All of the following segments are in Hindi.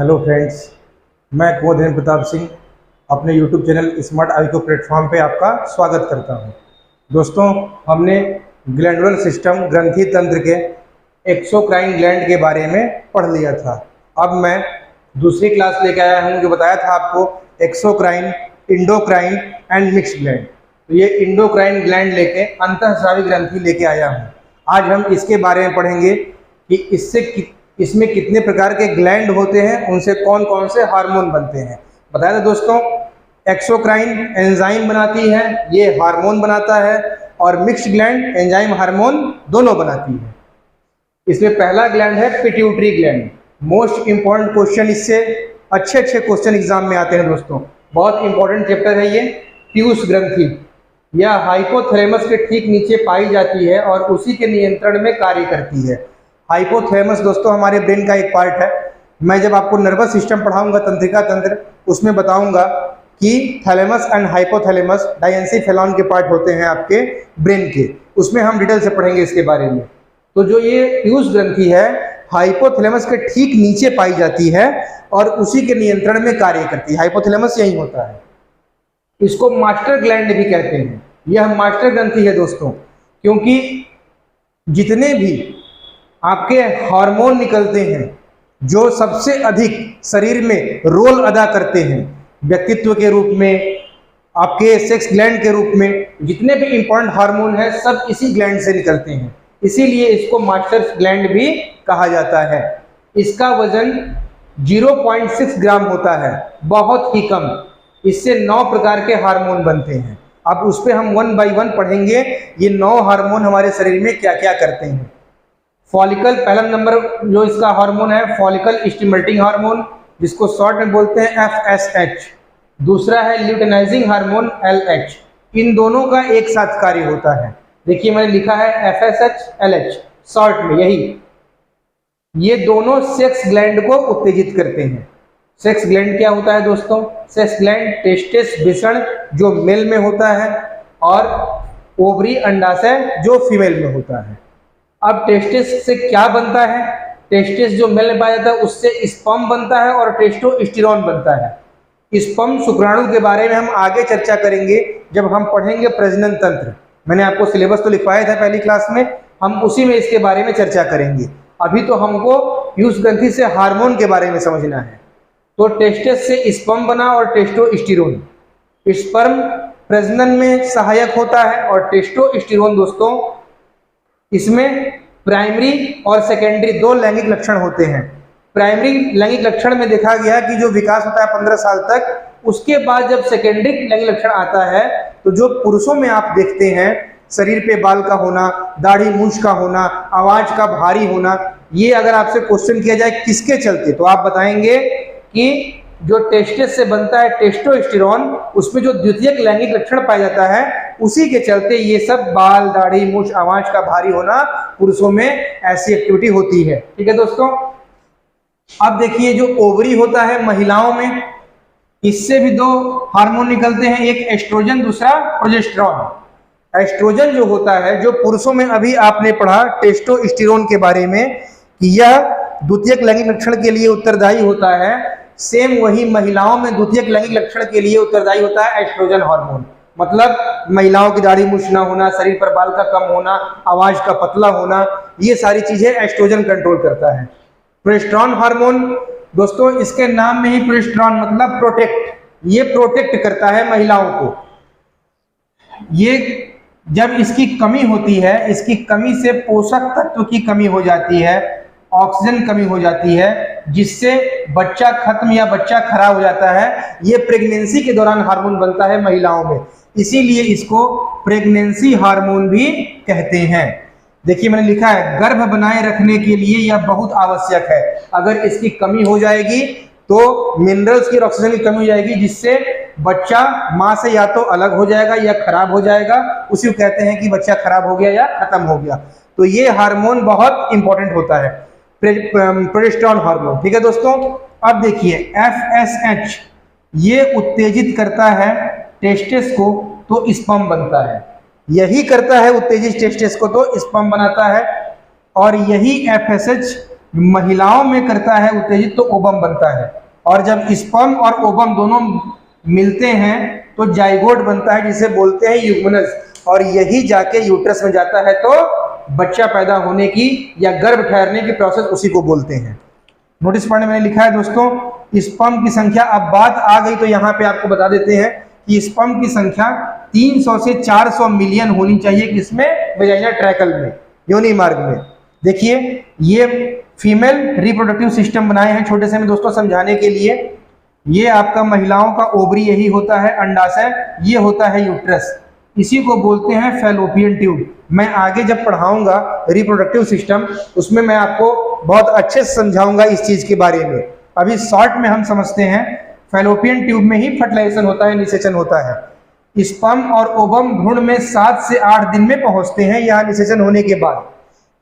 हेलो फ्रेंड्स, मैं कुंवर प्रताप सिंह अपने यूट्यूब चैनल स्मार्ट आईको प्लेटफॉर्म पे आपका स्वागत करता हूं। दोस्तों, हमने ग्लैंडुलर सिस्टम ग्रंथि तंत्र के एक्सोक्राइन ग्लैंड के बारे में पढ़ लिया था। अब मैं दूसरी क्लास लेके आया हूं जो बताया था आपको exocrine, endocrine and mixed gland. तो ये इंडोक्राइन ग्लैंड लेके अंतःस्रावी ग्रंथि लेके आया हूँ। आज हम इसके बारे में पढ़ेंगे कि इसमें कितने प्रकार के ग्लैंड होते हैं, उनसे कौन कौन से हार्मोन बनते हैं। बताया था दोस्तों, एक्सोक्राइन एंजाइम बनाती है, ये हार्मोन बनाता है, और मिक्स्ड ग्लैंड एंजाइम हार्मोन दोनों बनाती है। इसमें पहला ग्लैंड है pituitary gland. Most important question, इससे अच्छे क्वेश्चन एग्जाम में आते हैं दोस्तों। बहुत इंपॉर्टेंट चैप्टर है ये। पीयूष ग्रंथि यह हाइपोथैलेमस के ठीक नीचे पाई जाती है और उसी के नियंत्रण में कार्य करती है। हाइपोथैलेमस दोस्तों हमारे ब्रेन का एक पार्ट है। मैं जब आपको नर्वस सिस्टम पढ़ाऊंगा, तंत्रिका तंत्र, उसमें बताऊंगा कि थैलेमस एंड हाइपोथैलेमस डायंसीफेलॉन के पार्ट होते हैं आपके ब्रेन के। उसमें हम डिटेल से पढ़ेंगे इसके बारे में। तो जो ये पीयूष ग्रंथि है हाइपोथैलेमस के ठीक नीचे पाई जाती है और उसी के नियंत्रण में कार्य करती है। हाइपोथैलेमस यही होता है। इसको मास्टर ग्लैंड भी कहते हैं। यह मास्टर ग्रंथि है दोस्तों, क्योंकि जितने भी आपके हार्मोन निकलते हैं जो सबसे अधिक शरीर में रोल अदा करते हैं, व्यक्तित्व के रूप में, आपके सेक्स ग्लैंड के रूप में, जितने भी इंपॉर्टेंट हार्मोन है सब इसी ग्लैंड से निकलते हैं। इसीलिए इसको मास्टर ग्लैंड भी कहा जाता है। इसका वजन 0.6 ग्राम होता है, बहुत ही कम। इससे 9 प्रकार के हार्मोन बनते हैं। अब उस पर हम 1 बाय 1 पढ़ेंगे, ये 9 हार्मोन हमारे शरीर में क्या क्या करते हैं। फॉलिकल, पहला नंबर जो इसका हार्मोन है फॉलिकल स्टिमुलेटिंग हार्मोन, जिसको शॉर्ट में बोलते हैं FSH। दूसरा है ल्यूटेनाइजिंग हार्मोन LH। इन दोनों का एक साथ कार्य होता है। देखिए मैंने लिखा है FSH LH शॉर्ट में, यही ये दोनों सेक्स ग्लैंड को उत्तेजित करते हैं। सेक्स ग्लैंड क्या होता है दोस्तों? सेक्स ग्लैंड टेस्टिस वृषण जो मेल में होता है और ओवरी अंडाशय जो फीमेल में होता है। अब टेस्टिस से क्या बनता है? टेस्टिस जो मेल में पाया जाता है उससे स्पर्म बनता है और टेस्टोस्टेरोन बनता है। स्पर्म शुक्राणु के बारे में हम आगे चर्चा करेंगे जब हम पढ़ेंगे प्रजनन तंत्र। मैंने आपको सिलेबस तो लिखवाया था पहली क्लास में, हम उसी में इसके बारे में चर्चा करेंगे। अभी तो हमको पीयूष ग्रंथि से हार्मोन के बारे में समझना है। तो टेस्टिस से स्पर्म बना और टेस्टोस्टेरोन। स्पर्म प्रजनन में सहायक होता है और टेस्टोस्टेरोन दोस्तों, इसमें प्राइमरी और सेकेंडरी 2 लैंगिक लक्षण होते हैं। प्राइमरी लैंगिक लक्षण में देखा गया कि जो विकास होता है 15 साल तक, उसके बाद जब सेकेंडरी लैंगिक लक्षण आता है तो जो पुरुषों में आप देखते हैं, शरीर पे बाल का होना, दाढ़ी मूंछ का होना, आवाज का भारी होना, ये अगर आपसे क्वेश्चन किया जाए किसके चलते, तो आप बताएंगे कि जो टेस्टिस से बनता है टेस्टोस्टेरोन, उसमें जो द्वितीयक लैंगिक लक्षण पाया जाता है उसी के चलते ये सब बाल, दाढ़ी, मूंछ, आवाज का भारी होना पुरुषों में ऐसी एक्टिविटी होती है। ठीक है दोस्तों। अब देखिए जो ओवरी होता है महिलाओं में, इससे भी 2 हार्मोन निकलते हैं, एक एस्ट्रोजन, दूसरा प्रोजेस्टेरॉन। एस्ट्रोजन जो होता है, जो पुरुषों में अभी आपने पढ़ा टेस्टोस्टेरोन के बारे में कि यह द्वितीयक लैंगिक लक्षण के लिए उत्तरदायी होता है, सेम वही महिलाओं में द्वितीयक लैंगिक लक्षण के लिए उत्तरदायी होता है एस्ट्रोजन हार्मोन। मतलब महिलाओं की दाढ़ी मूंछ ना होना, शरीर पर बाल का कम होना, आवाज का पतला होना, ये सारी चीजें एस्ट्रोजन कंट्रोल करता है। प्रोजेस्टेरॉन हार्मोन दोस्तों, इसके नाम में ही प्रोजेस्टेरॉन मतलब प्रोटेक्ट, ये प्रोटेक्ट करता है महिलाओं को। ये जब इसकी कमी होती है, इसकी कमी से पोषक तत्व की कमी हो जाती है, ऑक्सीजन कमी हो जाती है, जिससे बच्चा खत्म या बच्चा खराब हो जाता है। ये प्रेगनेंसी के दौरान हार्मोन बनता है महिलाओं में, इसीलिए इसको प्रेगनेंसी हार्मोन भी कहते हैं। देखिए मैंने लिखा है गर्भ बनाए रखने के लिए यह बहुत आवश्यक है। अगर इसकी कमी हो जाएगी तो मिनरल्स की और ऑक्सीजन की कमी हो जाएगी, जिससे बच्चा माँ से या तो अलग हो जाएगा या खराब हो जाएगा। उसी को कहते हैं कि बच्चा खराब हो गया या खत्म हो गया। तो ये हार्मोन बहुत इंपॉर्टेंट होता है, प्रोजेस्टेरॉन हार्मोन। ठीक है दोस्तों। अब देखिए FSH ये उत्तेजित करता है टेस्टिस को, तो स्पर्म बनता है। यही करता है उत्तेजित टेस्टिस को, तो स्पर्म बनाता है। और यही FSH महिलाओं में करता है उत्तेजित तो ओवम बनता है, और जब स्पर्म और ओवम दोनों मिलते हैं तो जाइगोट बनता है जिसे बोलते हैं युग्मनज, और यही जाके यूट्रस में जाता है तो बच्चा पैदा होने की या गर्भ ठहरने की प्रोसेस उसी को बोलते हैं। नोटिस पॉइंट मैंने लिखा है दोस्तों, स्पर्म की संख्या, अब बात आ गई तो यहाँ पे आपको बता देते हैं कि स्पर्म की संख्या 300 से 400 मिलियन होनी चाहिए, किसमें, वेजाइना ट्रैकल में, योनि मार्ग में। देखिए ये फीमेल रिप्रोडक्टिव सिस्टम बनाए हैं छोटे से में दोस्तों समझाने के लिए। ये आपका महिलाओं का ओवरी यही होता है, अंडाशय, ये होता है यूट्रस, इसी को बोलते हैं फैलोपियन ट्यूब। मैं आगे जब पढ़ाऊंगा रिप्रोडक्टिव सिस्टम उसमें मैं आपको बहुत अच्छे से समझाऊंगा इस चीज के बारे में। अभी शॉर्ट में हम समझते हैं फैलोपियन ट्यूब में ही फर्टिलाइजेशन होता है, निषेचन होता है। स्पर्म और ओवम भ्रूण में 7 से 8 दिन में पहुंचते हैं यहाँ निषेचन होने के बाद।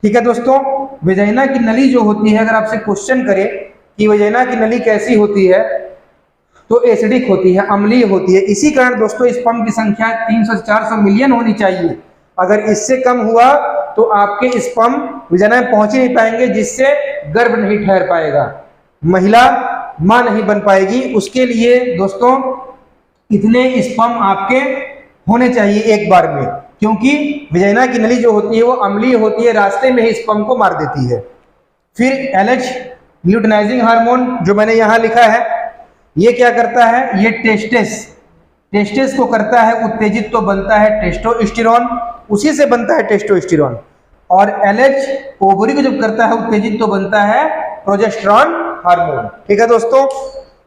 ठीक है दोस्तों, वेजाइना की नली जो होती है, अगर आपसे क्वेश्चन करे कि वेजाइना की नली कैसी होती है, तो एसिडिक होती है, अम्लीय होती है। इसी कारण दोस्तों स्पर्म की संख्या 300 से 400 मिलियन होनी चाहिए। अगर इससे कम हुआ तो आपके स्पर्म वेजाइना में पहुंच ही नहीं पाएंगे, जिससे गर्भ नहीं ठहर पाएगा, महिला मां नहीं बन पाएगी। उसके लिए दोस्तों इतने स्पर्म आपके होने चाहिए एक बार में, क्योंकि वेजाइना की नली जो होती है वो अम्लीय होती है, रास्ते में ही स्पर्म को मार देती है। फिर LH ल्यूटिनाइजिंग हार्मोन जो मैंने यहां लिखा है, ये क्या करता है, ये टेस्टेस को करता है उत्तेजित तो बनता है टेस्टोस्टेरोन, उसी से बनता है टेस्टोस्टेरोन। और LH ओवरी को जब करता है उत्तेजित तो बनता है प्रोजेस्टेरॉन हार्मोन। ठीक है दोस्तों,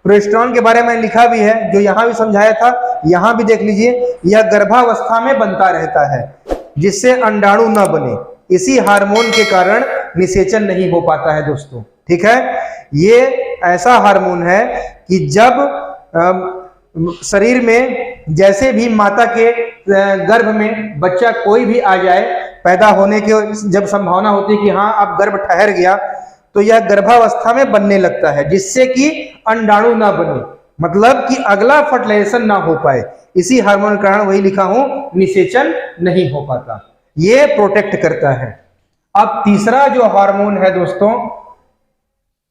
प्रोजेस्टेरॉन के बारे में लिखा भी है, जो यहाँ भी समझाया था, यहाँ भी देख लीजिए। यह गर्भावस्था में बनता रहता है जिससे अंडाणु न बने, इसी हार्मोन के कारण निषेचन नहीं हो पाता है दोस्तों। ठीक है, ये ऐसा हार्मोन है कि जब शरीर में जैसे भी माता के गर्भ में बच्चा कोई भी आ जाए, पैदा होने के जब संभावना होती है कि हाँ अब गर्भ ठहर गया, तो यह गर्भावस्था में बनने लगता है जिससे कि अंडाणु ना बने, मतलब कि अगला फर्टिलाइजेशन ना हो पाए। इसी हार्मोन के कारण, वही लिखा हूं, निषेचन नहीं हो पाता, ये प्रोटेक्ट करता है। अब तीसरा जो हार्मोन है दोस्तों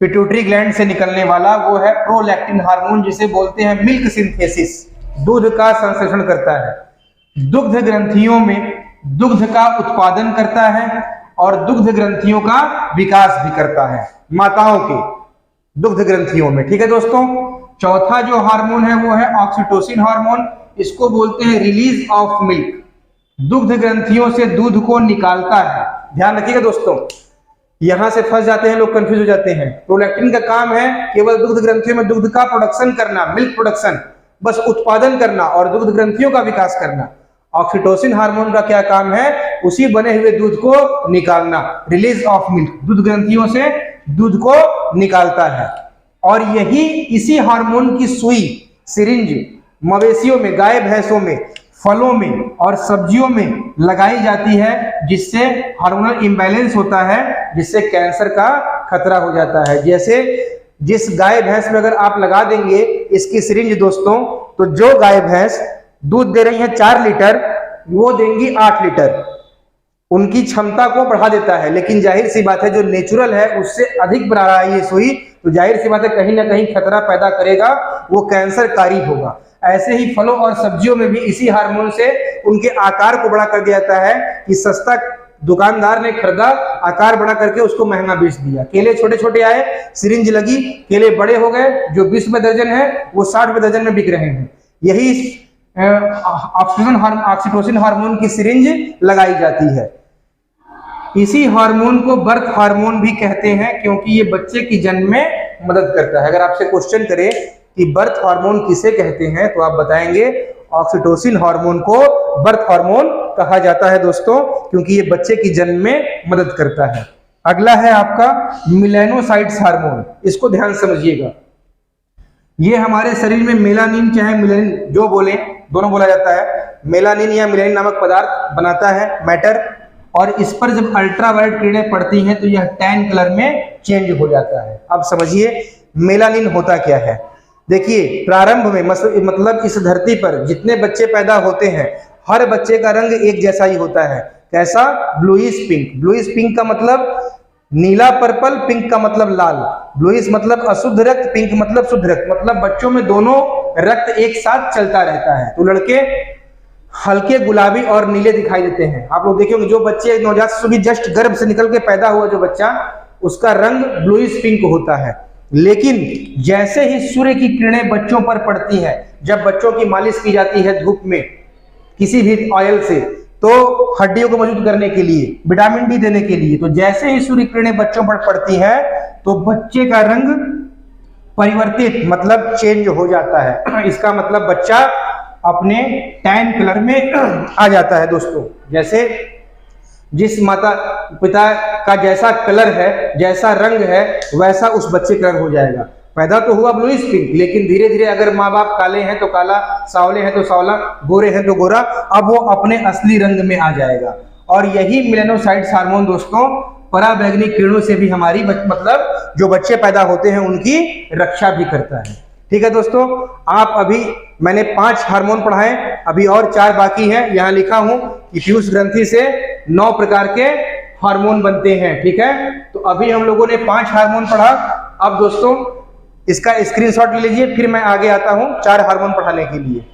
पिट्यूटरी ग्लैंड से निकलने वाला, वो है प्रोलैक्टिन हार्मोन, जिसे बोलते हैं मिल्क सिंथेसिस, दूध का संश्लेषण करता है। दुग्ध ग्रंथियों में दुग्ध का उत्पादन करता है और दुग्ध ग्रंथियों का विकास भी करता है, माताओं के दुग्ध ग्रंथियों में। ठीक है दोस्तों, चौथा जो हार्मोन है वो है ऑक्सीटोसिन हार्मोन, इसको बोलते हैं रिलीज ऑफ मिल्क, दुग्ध ग्रंथियों से दूध को निकालता है। ध्यान रखिएगा दोस्तों, यहां से फंस जाते हैं लोग, कंफ्यूज हो जाते हैं। प्रोलैक्टिन का काम है केवल दुग्ध ग्रंथियों में दुग्ध का प्रोडक्शन करना, मिल्क प्रोडक्शन, बस उत्पादन करना और दुग्ध ग्रंथियों का विकास करना। ऑक्सीटोसिन हार्मोन का क्या काम है, उसी बने हुए दूध को निकालना, रिलीज ऑफ मिल्क, दूध ग्रंथियों से दूध को निकालता है। और यही इसी हार्मोन की सुई, सिरिंज मवेशियों में, गाय भैंसों में, फलों में और सब्जियों में लगाई जाती है, जिससे हार्मोनल इम्बैलेंस होता है, जिससे कैंसर का खतरा हो जाता है। जैसे जिस गाय भैंस में अगर आप लगा देंगे इसकी सिरिंज दोस्तों, तो जो गाय भैंस दूध दे रही है 4 लीटर, वो देंगी 8 लीटर, उनकी क्षमता को बढ़ा देता है। लेकिन जाहिर सी बात है जो नेचुरल है उससे अधिक बना रहा है ये सुई, तो जाहिर सी बात है कहीं ना कहीं खतरा पैदा करेगा, वो कैंसरकारी होगा। ऐसे ही फलों और सब्जियों में भी इसी हार्मोन से उनके आकार को बड़ा कर दिया जाता है कि सस्ता दुकानदार ने खरीदा, आकार बड़ा करके उसको महंगा बेच दिया। केले छोटे छोटे आए, सिरिंज लगी, केले बड़े हो गए, जो 20 रुपए दर्जन है वो 60 रुपए दर्जन में बिक रहे हैं। यही ऑक्सीटोसिन हार्मोन की सिरिंज लगाई जाती है। इसी हार्मोन को बर्थ हार्मोन भी कहते हैं, क्योंकि ये बच्चे की जन्म में मदद करता है। अगर आपसे क्वेश्चन करे कि बर्थ हार्मोन किसे कहते हैं, तो आप बताएंगे ऑक्सीटोसिन हार्मोन को बर्थ हार्मोन कहा जाता है दोस्तों, क्योंकि ये बच्चे की जन्म में मदद करता है। अगला है आपका मेलानोसाइट्स हार्मोन, इसको ध्यान समझिएगा। ये हमारे शरीर में मेलानिन चाहे मेलानिन जो बोले, दोनों बोला जाता है, मेलानिन या मेलानिन नामक पदार्थ बनाता है, मैटर, और इस पर जब अल्ट्रावायलेट किरणें पड़ती हैं तो यह टैन कलर में चेंज हो जाता है। अब समझिए मेलानिन होता क्या है। देखिए प्रारंभ में मतलब इस धरती पर जितने बच्चे पैदा होते हैं, हर बच्चे का रंग एक जैसा ही होता है। कैसा? Bluish pink. ब्लूइश पिंक का मतलब नीला पर्पल, पिंक का मतलब लाल, ब्लूइश मतलब अशुद्ध रक्त, पिंक मतलब शुद्ध रक्त, मतलब बच्चों में दोनों रक्त एक साथ चलता रहता है। तो लड़के हल्के गुलाबी और नीले दिखाई देते हैं। आप लोग देखेंगे जो बच्चे नवजात शिशु की जस्ट गर्भ से निकल के पैदा हुआ जो बच्चा, उसका रंग ब्लूइश पिंक होता है। लेकिन जैसे ही सूर्य की किरणें बच्चों पर पड़ती है, जब बच्चों की मालिश की जाती है धूप में किसी भी ऑयल से, तो हड्डियों को मजबूत करने के लिए, विटामिन डी देने के लिए, तो जैसे ही सूर्य किरणें बच्चों पर पड़ती है तो बच्चे का रंग परिवर्तित मतलब चेंज हो जाता है। इसका मतलब बच्चा अपने टैन कलर में आ जाता है। दोस्तों, जैसे जिस माता पिता का जैसा कलर है, जैसा रंग है, वैसा उस बच्चे का रंग हो जाएगा। पैदा तो हुआ ब्लूइश पिंक, लेकिन धीरे धीरे अगर माँ बाप काले हैं तो काला, सावले हैं तो सावला, गोरे हैं तो गोरा, अब वो अपने असली रंग में आ जाएगा। और यही मेलानोसाइट्स हार्मोन दोस्तों पराबैंगनी किरणों से भी हमारी मतलब जो बच्चे पैदा होते हैं उनकी रक्षा भी करता है। ठीक है दोस्तों, आप अभी मैंने 5 हार्मोन पढ़ाए, अभी और 4 बाकी हैं। यहाँ लिखा हूं कि पीयूष ग्रंथि से 9 प्रकार के हार्मोन बनते हैं। ठीक है, तो अभी हम लोगों ने 5 हार्मोन पढ़ा। अब दोस्तों इसका स्क्रीनशॉट ले लीजिए, फिर मैं आगे आता हूं 4 हार्मोन पढ़ाने के लिए।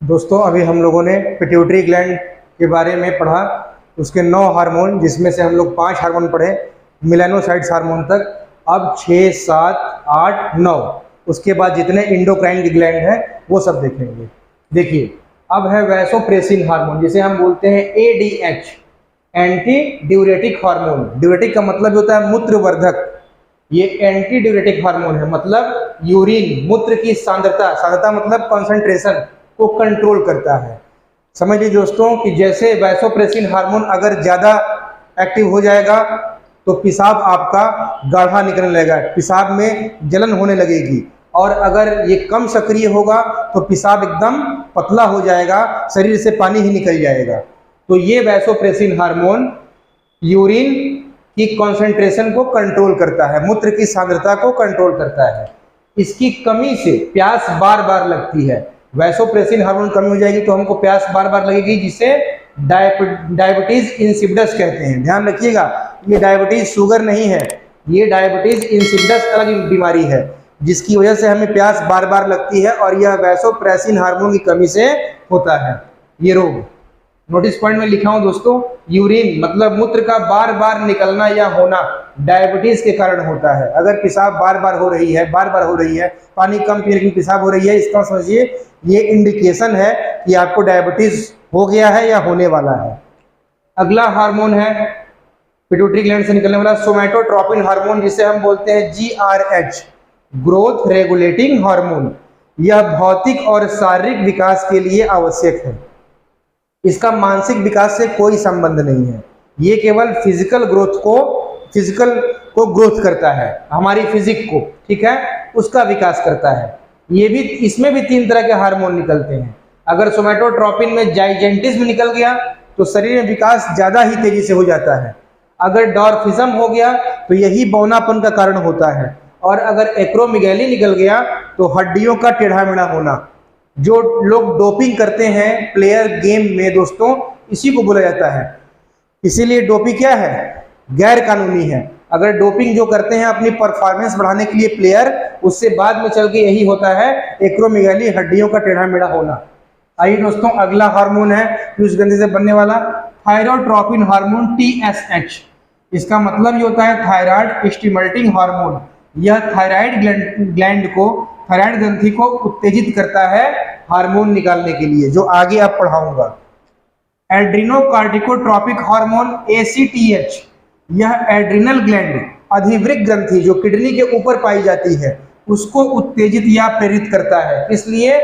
दोस्तों अभी हम लोगों ने पिट्यूटरी ग्लैंड के बारे में पढ़ा, उसके 9 हार्मोन, जिसमें से हम लोग 5 हार्मोन पढ़े मेलानोसाइट्स हार्मोन तक। अब 6, 7, 8, 9, उसके बाद जितने इंडोक्राइन की ग्लैंड है वो सब देखेंगे। देखिए, अब है वैसोप्रेसिन हार्मोन, जिसे हम बोलते हैं ADH, anti diuretic hormone. Diuretic का मतलब होता है मूत्रवर्धक। ये एंटी ड्यूरेटिक हार्मोन है, मतलब यूरिन, मूत्र की सांद्रता, सांद्रता मतलब कंसंट्रेशन को कंट्रोल करता है। समझ लीजिए दोस्तों कि जैसे वैसोप्रेसिन हार्मोन अगर ज्यादा एक्टिव हो जाएगा तो पेशाब आपका गाढ़ा निकलने लगेगा, पेशाब में जलन होने लगेगी। और अगर ये कम सक्रिय होगा तो पेशाब एकदम पतला हो जाएगा, शरीर से पानी ही निकल जाएगा। तो ये वैसोप्रेसिन हार्मोन यूरिन की कंसंट्रेशन को कंट्रोल करता है, मूत्र की सांद्रता को कंट्रोल करता है। इसकी कमी से प्यास बार बार लगती है। वैसोप्रेसिन हार्मोन कमी हो जाएगी तो हमको प्यास बार बार लगेगी, जिसे डायबिटीज इंसिपिडस कहते हैं। ध्यान रखिएगा, ये डायबिटीज शुगर नहीं है, ये डायबिटीज इंसिपिडस अलग बीमारी है, जिसकी वजह से हमें प्यास बार बार लगती है, और यह वैसोप्रेसिन हार्मोन की कमी से होता है ये रोग। नोटिस पॉइंट में लिखा हूं दोस्तों, यूरिन मतलब मूत्र का बार बार निकलना या होना डायबिटीज के कारण होता है। अगर पेशाब बार बार हो रही है, बार बार हो रही है, पानी कम पी लेकिन पेशाब हो रही है, इसका समझिए ये इंडिकेशन है कि आपको डायबिटीज हो गया है या होने वाला है। अगला हार्मोन है पिट्यूटरी ग्लैंड से निकलने वाला सोमैटोट्रोपिन हार्मोन, जिसे हम बोलते हैं GRH, ग्रोथ रेगुलेटिंग हार्मोन। यह भौतिक और शारीरिक विकास के लिए आवश्यक है। इसका मानसिक विकास से कोई संबंध नहीं है, ये केवल फिजिकल को ग्रोथ करता है, हमारी फिजिक को, ठीक है, उसका विकास करता है। ये भी, इसमें भी 3 तरह के हार्मोन निकलते हैं। अगर सोमैटोट्रोपिन में जाइजेंटिज्म निकल गया तो शरीर में विकास ज्यादा ही तेजी से हो जाता है। अगर डॉर्फिज्म हो गया तो यही बौनापन का कारण होता है। और अगर एक्रोमेगाली निकल गया तो हड्डियों का टेढ़ा मेढ़ा होना। जो लोग डोपिंग करते हैं प्लेयर गेम में दोस्तों, इसी को बोला जाता है। इसीलिए डोपिंग क्या है, गैर कानूनी है। अगर डोपिंग जो करते हैं अपनी परफॉर्मेंस बढ़ाने के लिए प्लेयर, उससे बाद में चल के यही होता है एक्रोमेगाली, हड्डियों का टेढ़ा मेढ़ा होना। आइए दोस्तों, अगला हार्मोन है पीयूष ग्रंथि से बनने वाला थायरोट्रोपिन हार्मोन TSH। इसका मतलब ये होता है थायराइड स्टिमुलेटिंग हार्मोन। यह थायराइड ग्लैंड को, थायराइड ग्रंथि को उत्तेजित करता है हार्मोन निकालने के लिए, जो आगे आप पढ़ाऊंगा। एड्रीनोकार्टिकोट्रोपिक हार्मोन ACTH, यह एड्रिनल ग्लैंड, अधिवृक्क ग्रंथि जो किडनी के ऊपर पाई जाती है, उसको उत्तेजित या प्रेरित करता है, इसलिए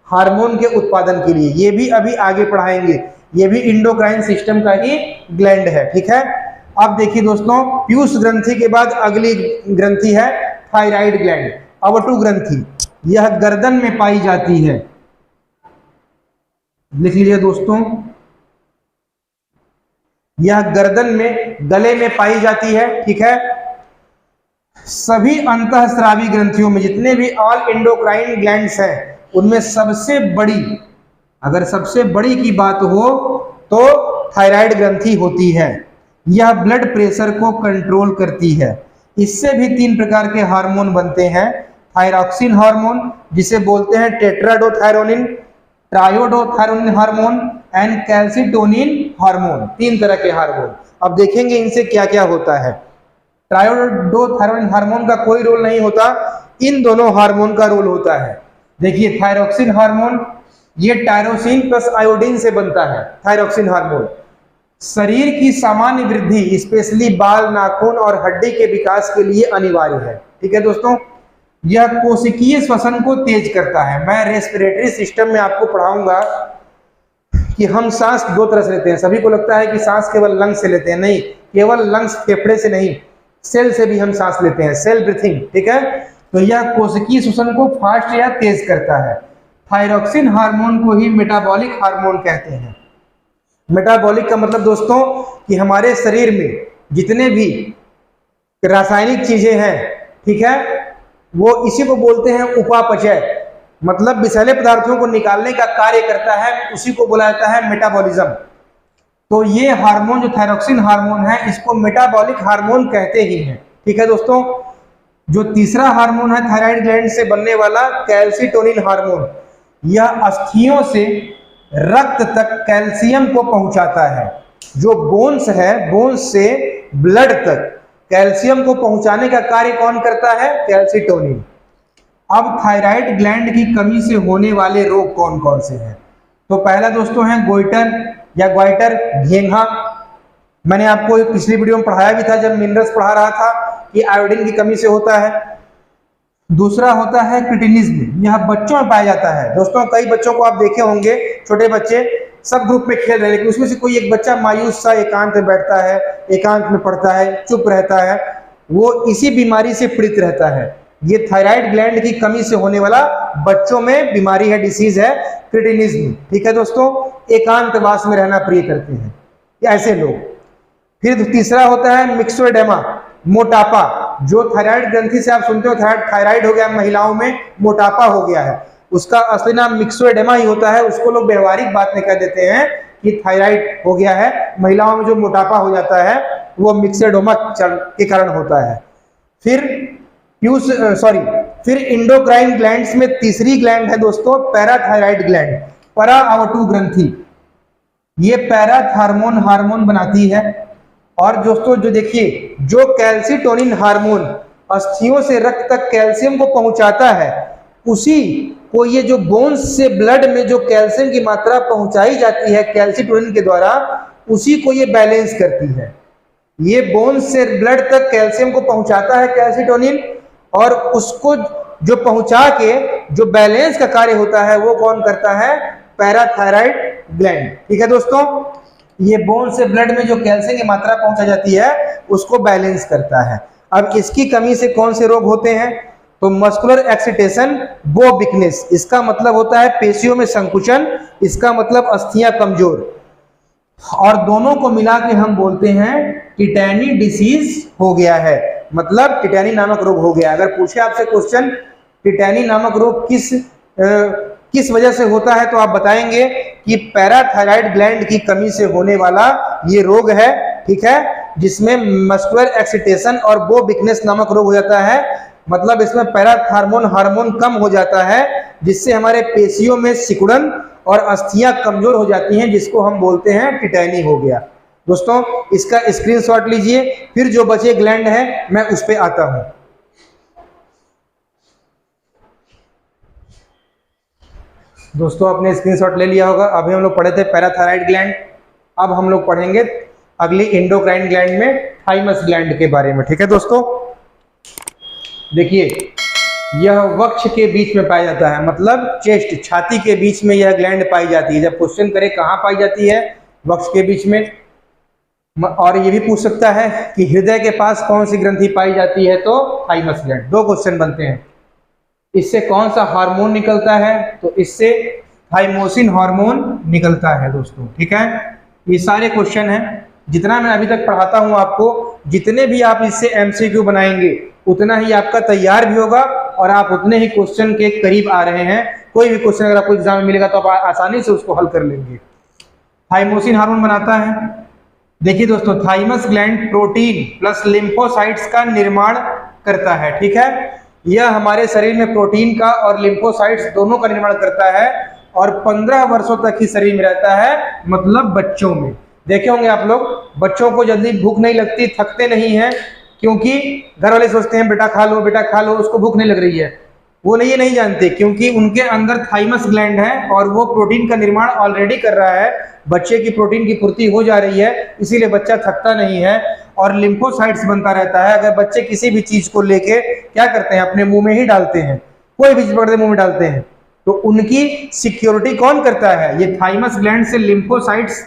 हार्मोन के उत्पादन के लिए। ये भी अभी आगे पढ़ाएंगे, ये भी इंडोक्राइन सिस्टम का ही ग्लैंड है, ठीक है। अब देखिए दोस्तों, पीयूष ग्रंथि के बाद अगली ग्रंथि है थायराइड ग्लैंड, अवटु ग्रंथि। यह गर्दन में पाई जाती है, लिख लीजिए दोस्तों, यह गर्दन में, गले में पाई जाती है, ठीक है। सभी अंतःस्रावी ग्रंथियों में जितने भी ऑल इंडोक्राइन ग्लैंड्स हैं, उनमें सबसे बड़ी अगर सबसे बड़ी की बात हो तो थायराइड ग्रंथि होती है। यह ब्लड प्रेशर को कंट्रोल करती है। इससे भी 3 प्रकार के हार्मोन बनते हैं। थायरॉक्सिन हार्मोन, जिसे बोलते हैं tetraiodothyronine, triiodothyronine hormone and calcitonin hormone. 3 तरह के हार्मोन। अब देखेंगे इनसे क्या क्या होता है। ट्रायोडोथायरोनिन हार्मोन का कोई रोल नहीं होता, इन दोनों हार्मोन का रोल होता है। देखिए थायरॉक्सिन हार्मोन, ये टायरोसिन प्लस आयोडीन से बनता है। थायरॉक्सिन हार्मोन शरीर की सामान्य वृद्धि, स्पेशली बाल, नाखून और हड्डी के विकास के लिए अनिवार्य है। ठीक है दोस्तों, यह कोशिकीय श्वसन को तेज करता है। मैं रेस्पिरेटरी सिस्टम में आपको पढ़ाऊंगा कि हम सांस 2 तरह से लेते हैं। सभी को लगता है कि सांस केवल लंग्स से लेते हैं, नहीं, केवल लंग्स फेफड़े से नहीं, सेल से भी हम सांस लेते हैं, सेल ब्रीथिंग। ठीक है, तो यह कोशिकीय श्वसन को फास्ट या तेज करता है। थायरॉक्सिन हार्मोन को ही मेटाबॉलिक हार्मोन कहते हैं। मेटाबॉलिक का मतलब दोस्तों कि हमारे शरीर में जितने भी रासायनिक चीजें हैं, ठीक है, वो इसी को बोलते हैं उपापचय, मतलब विषैले पदार्थों को निकालने का कार्य करता है, उसी को बोला जाता है मेटाबॉलिज्म। तो ये हार्मोन जो थायरॉक्सिन हार्मोन है, इसको मेटाबॉलिक हार्मोन कहते ही हैं। ठीक है दोस्तों, जो तीसरा हार्मोन है थायराइड ग्लैंड से बनने वाला, कैल्सिटोनिन हार्मोन, यह अस्थियों से रक्त तक कैल्शियम को पहुंचाता है। जो बोन्स है, बोन्स से ब्लड तक कैल्शियम को पहुंचाने का कार्य कौन करता है? कैल्सिटोनिन। अब थायराइड ग्लैंड की कमी से होने वाले रोग कौन कौन से हैं? तो पहला दोस्तों है गोइटर या ग्वाइटर, घेंघा। मैंने आपको पिछली वीडियो में पढ़ाया भी था जब मिनरल्स पढ़ा रहा था कि आयोडीन की कमी से होता है। दूसरा होता है क्रिटिनिज्म, यह बच्चों में पाया जाता है। दोस्तों कई बच्चों को आप देखे होंगे, छोटे बच्चे सब ग्रुप में खेल रहे हैं, लेकिन उसमें से कोई एक बच्चा मायूस सा एकांत में बैठता है, एकांत में पढ़ता है, चुप रहता है, वो इसी बीमारी से पीड़ित रहता है। ये थायराइड ग्लैंड की कमी से होने वाला बच्चों में बीमारी है, डिसीज है, क्रिटिनिज्म। ठीक है दोस्तों, एकांतवास में रहना प्रिय करते हैं ऐसे लोग। फिर तीसरा होता है मिक्सोडेमा, मोटापा। जो थायराइड ग्रंथि से आप सुनते हो थायराइड हो गया, महिलाओं में मोटापा हो गया है, उसका असली नाम मिक्सोडेमा ही होता है। उसको लोग व्यवहारिक बात में कह देते हैं कि थायराइड हो गया है। महिलाओं में जो मोटापा हो जाता है वो मिक्सोडेमा के कारण होता है। फिर इंडोक्राइन ग्लैंड्स में तीसरी ग्लैंड है दोस्तों पैराथायराइड ग्लैंड, पराअवटु ग्रंथि। ये पैराथार्मोन हार्मोन बनाती है। और दोस्तों जो देखिए, जो कैल्सिटोनिन हार्मोन अस्थियों से रक्त तक कैल्शियम को पहुंचाता है, उसी को ये जो बोन्स से ब्लड में जो कैल्शियम की मात्रा पहुंचाई जाती है कैल्सिटोनिन के द्वारा, उसी को ये बैलेंस करती है। ये बोन्स से ब्लड तक कैल्शियम को पहुंचाता है कैल्सिटोनिन, और उसको जो पहुंचा के जो बैलेंस का कार्य होता है वो कौन करता है? Parathyroid gland. ठीक है दोस्तों, ये बोन से ब्लड में जो कैल्शियम की मात्रा पहुंचा जाती है उसको बैलेंस करता है। अब इसकी कमी से कौन से रोग होते हैं? तो मस्कुलर एक्सिटेशन, बो वीकनेस, इसका मतलब होता है पेशियों में संकुचन, इसका मतलब अस्थियां कमजोर, और दोनों को मिला के हम बोलते हैं टिटैनी डिसीज हो गया है, मतलब टिटैनी नामक रोग हो गया। अगर पूछे आपसे क्वेश्चन टिटैनी नामक रोग किस वजह से होता है, तो आप बताएंगे कि पैराथायराइड ग्लैंड की कमी से होने वाला ये रोग है। ठीक है, जिसमें मस्कुलर एक्सिटेशन और बो वीकनेस नामक रोग हो जाता है, मतलब इसमें पैराथार्मोन हार्मोन कम हो जाता है, जिससे हमारे पेशियों में सिकुड़न और अस्थियां कमजोर हो जाती हैं, जिसको हम बोलते हैं टिटैनी हो गया। दोस्तों इसका स्क्रीनशॉट लीजिए। फिर जो बचे ग्लैंड है मैं उस पे आता हूं। दोस्तों आपने स्क्रीनशॉट ले लिया होगा। अभी हम लोग पढ़े थे पैराथायराइड ग्लैंड, अब हम लोग पढ़ेंगे अगली इंडोक्राइन ग्लैंड में थाइमस ग्लैंड के बारे में। ठीक है दोस्तों, देखिए यह वक्ष के बीच में पाया जाता है, मतलब चेस्ट, छाती के बीच में यह ग्लैंड पाई जाती है। जब क्वेश्चन करे कहाँ पाई जाती है, वक्ष के बीच में। और ये भी पूछ सकता है कि हृदय के पास कौन सी ग्रंथि पाई जाती है, तो थाइमस ग्लैंड। 2 क्वेश्चन बनते हैं। इससे कौन सा हार्मोन निकलता है, तो इससे थाइमोसिन हार्मोन निकलता है दोस्तों। ठीक है, ये सारे क्वेश्चन हैं। जितना मैं अभी तक पढ़ाता हूं आपको, जितने भी आप इससे एमसीक्यू बनाएंगे उतना ही आपका तैयार भी होगा और आप उतने ही क्वेश्चन के करीब आ रहे हैं। कोई भी क्वेश्चन अगर आपको एग्जाम में मिलेगा तो आप आसानी से उसको हल कर लेंगे। थाइमोसिन हार्मोन बनाता है, देखिए दोस्तों, thymus gland protein plus lymphocytes का निर्माण करता है। ठीक है, यह हमारे शरीर में प्रोटीन का और लिम्फोसाइट्स दोनों का निर्माण करता है और 15 वर्षों तक ही शरीर में रहता है, मतलब बच्चों में। देखे होंगे आप लोग, बच्चों को जल्दी भूख नहीं लगती, थकते नहीं है, क्योंकि घर वाले सोचते हैं बेटा खा लो, बेटा खा लो, उसको भूख नहीं लग रही है। वो नहीं, ये नहीं जानते, क्योंकि उनके अंदर थाइमस ग्लैंड है और वो प्रोटीन का निर्माण ऑलरेडी कर रहा है, बच्चे की प्रोटीन की पूर्ति हो जा रही है, इसीलिए बच्चा थकता नहीं है और लिम्फोसाइट्स बनता रहता है। अगर बच्चे किसी भी चीज को लेके क्या करते हैं, अपने मुंह में ही डालते हैं, कोई भी चीज पकड़ते मुंह में डालते हैं, तो उनकी सिक्योरिटी कौन करता है? ये थाइमस ग्लैंड से लिम्फोसाइट्स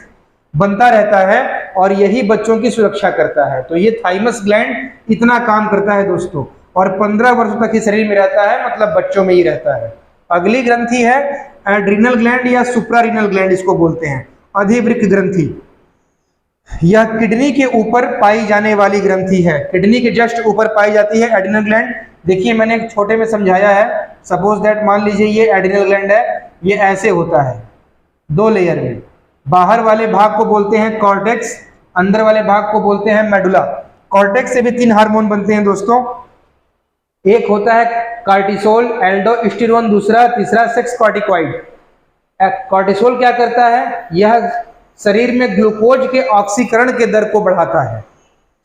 बनता रहता है और यही बच्चों की सुरक्षा करता है। तो ये थाइमस ग्लैंड इतना काम करता है दोस्तों, और 15 वर्षों तक ही शरीर में रहता है, मतलब बच्चों में ही रहता है। अगली ग्रंथि है एड्रिनल ग्लैंड या सुप्रारिनल ग्लैंड इसको बोलते हैं, अधिवृक्क ग्रंथि। यह किडनी के ऊपर पाई जाने वाली ग्रंथि है, किडनी के जस्ट ऊपर पाई जाती है एड्रिनल ग्लैंड। देखिए मैंने एक छोटे में समझाया है, सपोज दैट मान लीजिए ये एड्रिनल ग्लैंड है, ये ऐसे होता है 2 लेयर में। बाहर वाले भाग को बोलते हैं कॉर्टेक्स, अंदर वाले भाग को बोलते हैं मेडुला। कॉर्टेक्स से भी 3 हार्मोन बनते हैं दोस्तों, एक होता है कार्टिसोल, एल्डोस्टेरोन दूसरा, तीसरा सेक्स कॉर्टिकॉइड। कॉर्टिसोल क्या करता है? यह शरीर में ग्लूकोज के ऑक्सीकरण के दर को बढ़ाता है।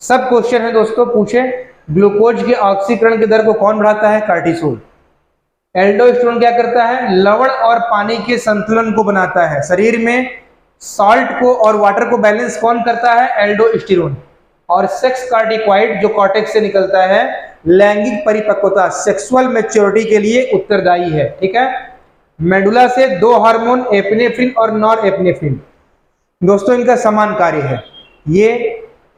सब क्वेश्चन है दोस्तों पूछे, ग्लूकोज के ऑक्सीकरण के दर को कौन बढ़ाता है? कार्टिसोल। एल्डोस्टेरोन क्या करता है? लवण और पानी के संतुलन को बनाता है। शरीर में सॉल्ट को और वाटर को बैलेंस कौन करता है? एल्डोस्टेरोन। और सेक्स कार्टिकॉइड जो कॉर्टेक्स से निकलता है, लैंगिक परिपक्वता, सेक्सुअल मैच्योरिटी के लिए उत्तरदायी है। ठीक है, मेडुला से 2 हार्मोन एपिनेफ्रिन और नॉर एपिनेफ्रिन, दोस्तों इनका समान कार्य है। ये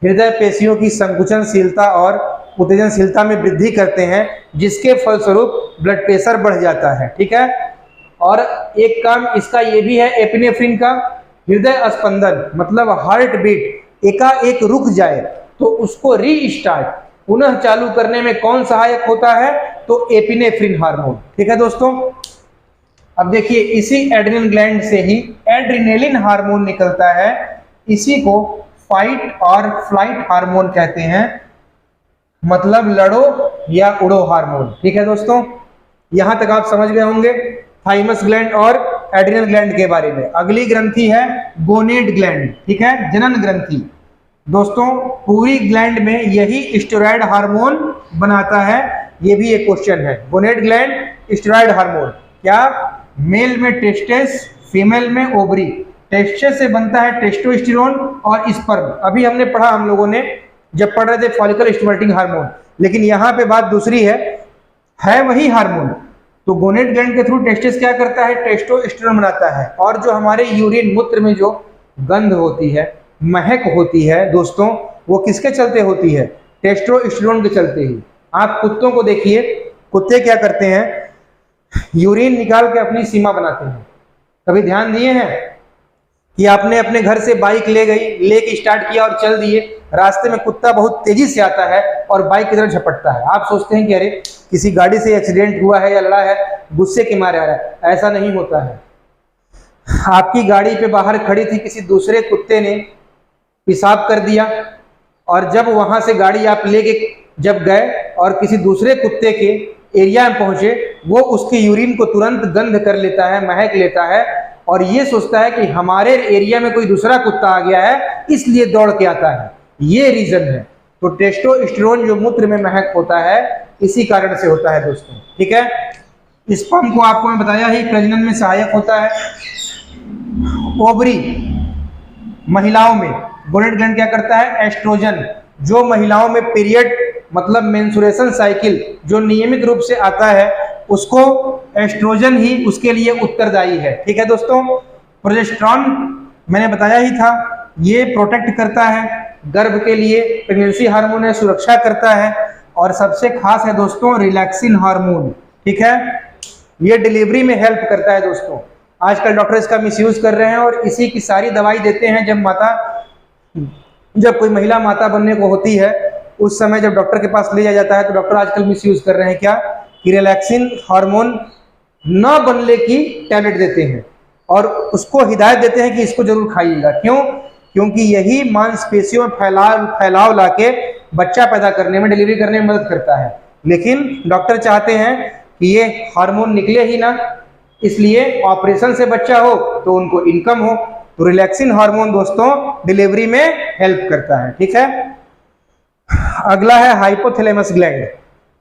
हृदय पेशियों की संकुचनशीलता और उत्तेजनशीलता में वृद्धि करते हैं, जिसके फलस्वरूप ब्लड प्रेशर बढ़ जाता है। ठीक है, और एक काम इसका ये भी है एपिनेफ्रिन का, हृदय स्पंदन मतलब हार्ट बीट एकाएक रुक जाए तो उसको रीस्टार्ट पुनः चालू करने में कौन सहायक होता है? तो एपिनेफ्रिन हार्मोन। ठीक है दोस्तों, अब देखिए इसी एड्रिनल ग्लैंड से ही एड्रिनेलिन हार्मोन निकलता है, इसी को फाइट और फ्लाइट हार्मोन कहते हैं, मतलब लड़ो या उड़ो हार्मोन। ठीक है दोस्तों, यहां तक आप समझ गए होंगे थाइमस ग्लैंड और एड्रिनल ग्लैंड के बारे में। अगली ग्रंथि है गोनेड ग्लैंड। ठीक है, जनन ग्रंथि। दोस्तों पूरी ग्लैंड में यही स्टेरॉयड हार्मोन बनाता है, ये भी एक क्वेश्चन है। गोनेड ग्लैंड स्टेरॉयड हार्मोन, क्या मेल में टेस्टेस, फीमेल में ओवरी। टेस्टेस से बनता है टेस्टोस्टेरोन और स्पर्म। अभी हमने पढ़ा, हम लोगों ने जब पढ़ रहे थे फॉलिकल स्टिमुलेटिंग हार्मोन, लेकिन यहाँ पे बात दूसरी है वही हार्मोन। तो गोनेड ग्लैंड के थ्रू टेस्टेस क्या करता है? टेस्टोस्टेरोन बनाता है। और जो हमारे यूरिन मूत्र में जो गंध होती है, महक होती है दोस्तों, वो किसके चलते होती है? टेस्टोस्टेरोन के चलते ही। आप कुत्तों को देखिए, कुत्ते क्या करते हैं? यूरिन निकाल के अपनी सीमा बनाते हैं। कभी ध्यान दिए हैं कि आपने अपने घर से बाइक लेके स्टार्ट किया और चल दिए, रास्ते में कुत्ता बहुत तेजी से आता है और बाइक की तरफ झपटता है। आप सोचते हैं कि अरे किसी गाड़ी से एक्सीडेंट हुआ है या लड़ा है, गुस्से के मारे आ रहा है। ऐसा नहीं होता है। आपकी गाड़ी पे बाहर खड़ी थी, किसी दूसरे कुत्ते ने पेशाब कर दिया, और जब वहां से गाड़ी आप लेके जब गए और किसी दूसरे कुत्ते के एरिया में पहुंचे, वो उसके यूरिन को तुरंत गंध कर लेता है, महक लेता है, और ये सोचता है कि हमारे एरिया में कोई दूसरा कुत्ता आ गया है, इसलिए दौड़ के आता है। ये रीजन है। तो टेस्टोस्टेरोन जो मूत्र में महक होता है, इसी कारण से होता है दोस्तों। ठीक है, स्पर्म को आपको मैं बताया ही प्रजनन में सहायक होता है। ओवरी महिलाओं में गोनेड ग्लैंड क्या करता है? एस्ट्रोजन, जो महिलाओं में पीरियड मतलब मेंस्ट्रुएशन साइकिल जो नियमित रूप से आता है, उसको एस्ट्रोजन ही उसके लिए उत्तरदायी है। ठीक है दोस्तों, प्रोजेस्टेरॉन मैंने बताया ही था, ये प्रोटेक्ट करता है गर्भ के लिए, प्रेगनेंसी हार्मोन है, सुरक्षा करता है। और सबसे खास है दोस्तों रिलैक्सिन हार्मोन। ठीक है, ये डिलीवरी में हेल्प करता है दोस्तों। आजकल डॉक्टर इसका मिसयूज कर रहे हैं और इसी की सारी दवाई देते हैं जब कोई महिला माता बनने को होती है, उस समय जब डॉक्टर के पास ले जाया जाता है, तो डॉक्टर आजकल मिसयूज कर रहे हैं क्या कि रिलैक्सिन हार्मोन न बनने की टैबलेट देते हैं और उसको हिदायत देते हैं कि इसको जरूर खाइएगा। क्यों? क्योंकि यही मांसपेशियों में फैलाव लाके बच्चा पैदा करने में, डिलीवरी करने में मदद करता है। लेकिन डॉक्टर चाहते हैं कि ये हार्मोन निकले ही ना, इसलिए ऑपरेशन से बच्चा हो तो उनको इनकम हो। तो रिलैक्सिन हार्मोन दोस्तों डिलीवरी में हेल्प करता है। ठीक है, अगला है हाइपोथैलेमस ग्लैंड।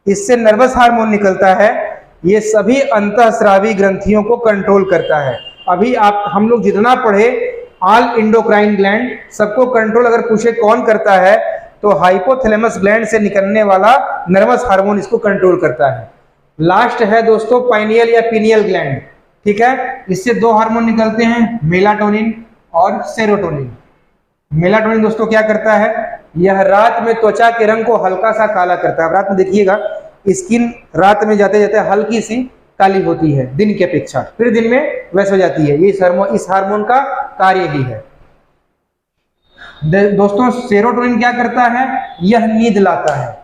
इससे नर्वस हार्मोन निकलता है। ये सभी अंतःस्रावी ग्रंथियों को कंट्रोल करता है। अभी हम लोग जितना पढ़े ऑल इंडोक्राइन ग्लैंड, सबको कंट्रोल अगर पूछे कौन करता है तो हाइपोथैलेमस ग्लैंड से निकलने वाला नर्वस हार्मोन इसको कंट्रोल करता है। लास्ट है दोस्तों पाइनियल या पीनियल ग्लैंड। ठीक है, इससे दो हार्मोन निकलते हैं, मेलाटोनिन और सेरोटोनिन। मेलाटोनिन दोस्तों क्या करता है, यह रात में त्वचा के रंग को हल्का सा काला करता है। रात में देखिएगा स्किन रात में जाते जाते हल्की सी काली होती है दिन की अपेक्षा, फिर दिन में वैसे हो जाती है। ये इस हार्मोन का कार्य ही है। दोस्तों सेरोटोनिन क्या करता है, यह नींद लाता है।